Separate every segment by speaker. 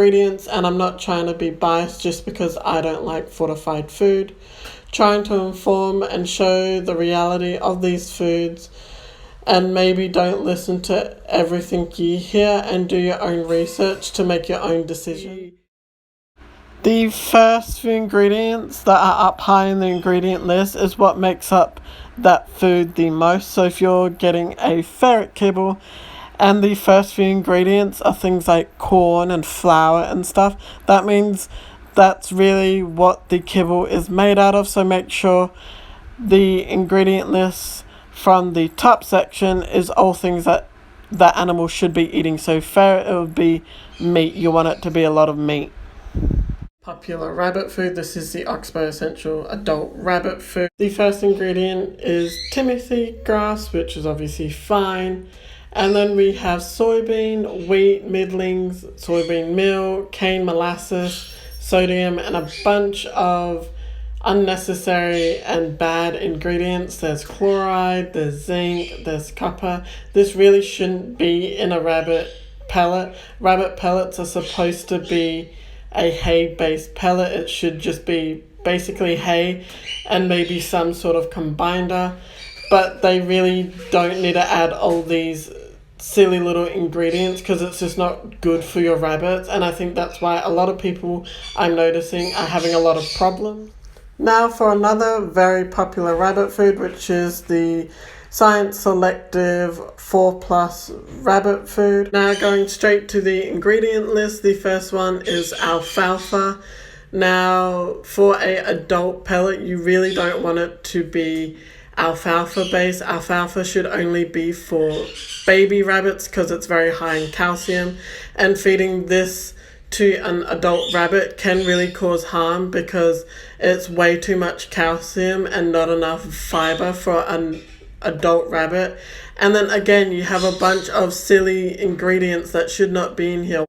Speaker 1: ingredients, and I'm not trying to be biased just because I don't like fortified food. Trying to inform and show the reality of these foods, and maybe don't listen to everything you hear and do your own research to make your own decision. The first few ingredients that are up high in the ingredient list is what makes up that food the most. So if you're getting a ferret kibble and the first few ingredients are things like corn and flour and stuff, that means that's really what the kibble is made out of. So make sure the ingredient list from the top section is all things that that animal should be eating. So ferret, it would be meat. You want it to be a lot of meat. Popular rabbit food. This is the Oxbow Essential Adult Rabbit Food. The first ingredient is Timothy grass, which is obviously fine. And then we have soybean, wheat, middlings, soybean meal, cane molasses, sodium, and a bunch of unnecessary and bad ingredients. There's chloride, there's zinc, there's copper. This really shouldn't be in a rabbit pellet. Rabbit pellets are supposed to be a hay-based pellet. It should just be basically hay and maybe some sort of combiner, but they really don't need to add all these silly little ingredients because it's just not good for your rabbits, and I think that's why a lot of people I'm noticing are having a lot of problems. Now for another very popular rabbit food, which is the Science Selective 4+ rabbit food. Now going straight to the ingredient list, the first one is alfalfa. Now for a adult pellet, you really don't want it to be alfalfa based. Alfalfa should only be for baby rabbits because it's very high in calcium, and feeding this to an adult rabbit can really cause harm because it's way too much calcium and not enough fiber for an adult rabbit. And then again, you have a bunch of silly ingredients that should not be in here.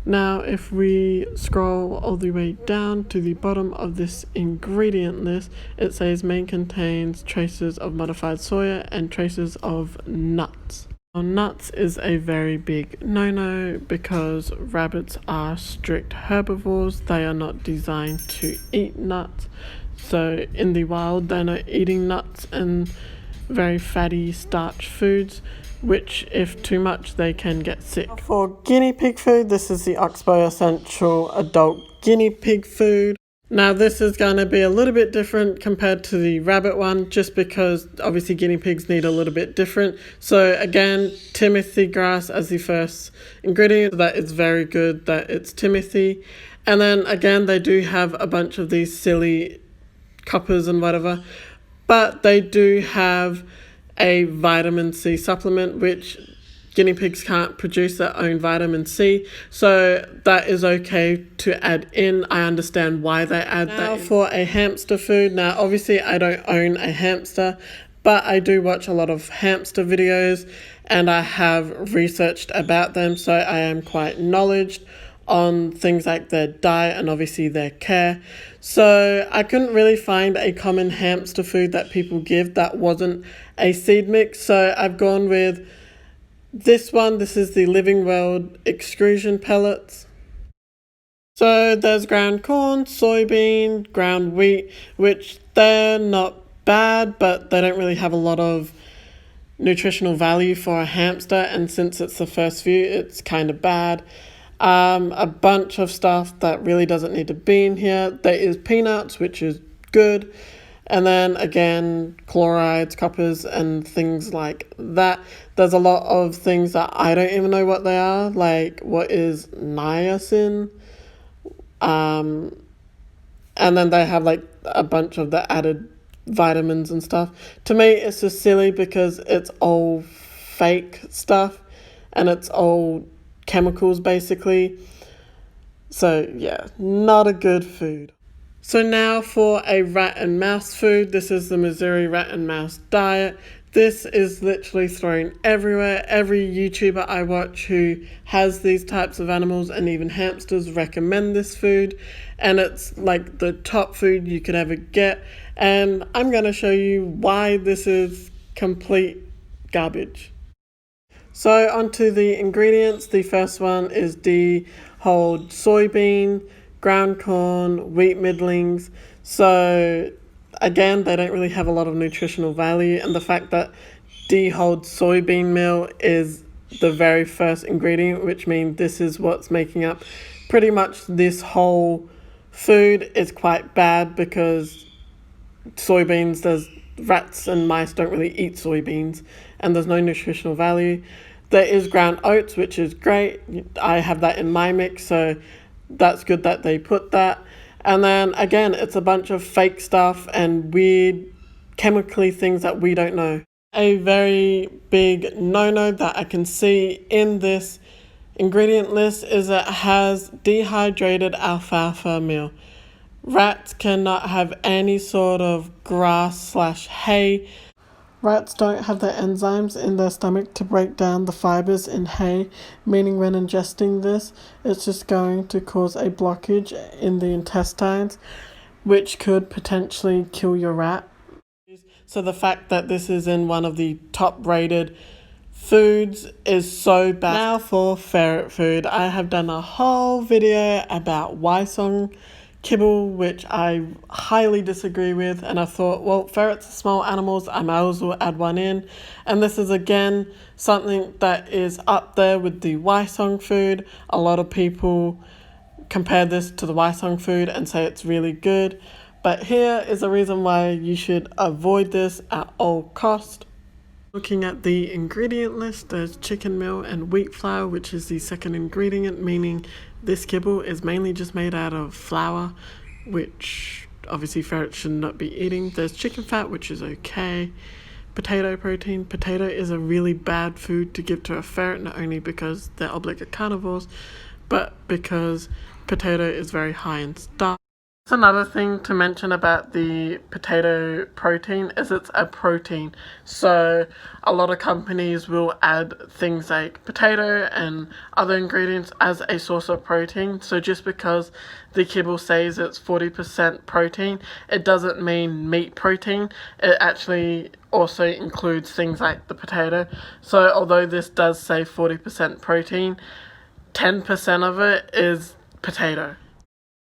Speaker 1: Now if we scroll all the way down to the bottom of this ingredient list, it says main contains traces of modified soya and traces of nuts. Now, nuts is a very big no-no because rabbits are strict herbivores. They are not designed to eat nuts. So in the wild, they're not eating nuts and very fatty starch foods, which if too much they can get sick. For guinea pig food, this is the Oxbow Essential Adult Guinea Pig Food. Now this is going to be a little bit different compared to the rabbit one, just because obviously guinea pigs need a little bit different. So again, Timothy grass as the first ingredient. That is very good that it's Timothy. And then again, they do have a bunch of these silly coppers and whatever, but they do have a vitamin C supplement, which guinea pigs can't produce their own vitamin C, so that is okay to add in. I understand why they add that in. For a hamster food, now obviously I don't own a hamster, but I do watch a lot of hamster videos and I have researched about them, so I am quite knowledgeable on things like their diet and obviously their care. So I couldn't really find a common hamster food that people give that wasn't a seed mix, so I've gone with this one. This is the Living World extrusion pellets. So there's ground corn, soybean, ground wheat, which they're not bad, but they don't really have a lot of nutritional value for a hamster, and since it's the first few, it's kind of bad. A bunch of stuff that really doesn't need to be in here. There is peanuts, which is good. And then again, chlorides, coppers, and things like that. There's a lot of things that I don't even know what they are. Like, what is niacin? And then they have like a bunch of the added vitamins and stuff. To me, it's just silly because it's all fake stuff and it's all chemicals basically. So yeah, not a good food. So now for a rat and mouse food. This is the Missouri rat and mouse diet. This is literally thrown everywhere. Every YouTuber I watch who has these types of animals and even hamsters recommend this food, and it's like the top food you could ever get. And I'm going to show you why this is complete garbage. So onto the ingredients. The first one is hold soybean, ground corn, wheat middlings. So again, they don't really have a lot of nutritional value, and the fact that holds soybean meal is the very first ingredient, which means this is what's making up pretty much this whole food, is quite bad, because soybeans, there's rats and mice don't really eat soybeans, and there's no nutritional value. There is ground oats, which is great. I have that in my mix, so that's good that they put that. And then again, it's a bunch of fake stuff and weird chemically things that we don't know. A very big no-no that I can see in this ingredient list is that it has dehydrated alfalfa meal. Rats cannot have any sort of grass/hay. Rats don't have the enzymes in their stomach to break down the fibers in hay, meaning when ingesting this, it's just going to cause a blockage in the intestines, which could potentially kill your rat. So the fact that this is in one of the top rated foods is so bad. Now for ferret food, I have done a whole video about Wisong kibble, which I highly disagree with, and I thought, well, ferrets are small animals, I might as well add one in. And this is again something that is up there with the Wisong food. A lot of people compare this to the Wisong food and say it's really good. But here is a reason why you should avoid this at all cost. Looking at the ingredient list, there's chicken meal and wheat flour, which is the second ingredient, meaning this kibble is mainly just made out of flour, which obviously ferrets should not be eating. There's chicken fat, which is okay. Potato protein. Potato is a really bad food to give to a ferret, not only because they're obligate carnivores, but because potato is very high in starch. Another thing to mention about the potato protein is it's a protein. So a lot of companies will add things like potato and other ingredients as a source of protein. So just because the kibble says it's 40% protein, it doesn't mean meat protein. It actually also includes things like the potato. So although this does say 40% protein, 10% of it is potato.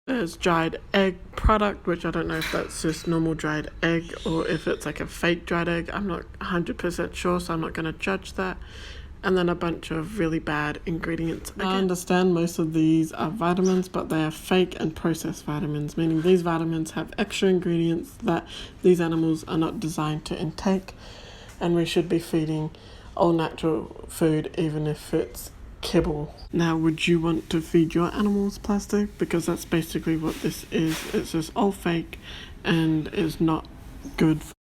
Speaker 1: There's dried egg product, which I don't know if that's just normal dried egg or if it's like a fake dried egg. I'm not 100% sure, so I'm not going to judge that. And then a bunch of really bad ingredients. Again, I understand most of these are vitamins, but they are fake and processed vitamins, meaning these vitamins have extra ingredients that these animals are not designed to intake. And we should be feeding all natural food, even if it's kibble. Now, would you want to feed your animals plastic? Because that's basically what this is. It's just all fake and is not good.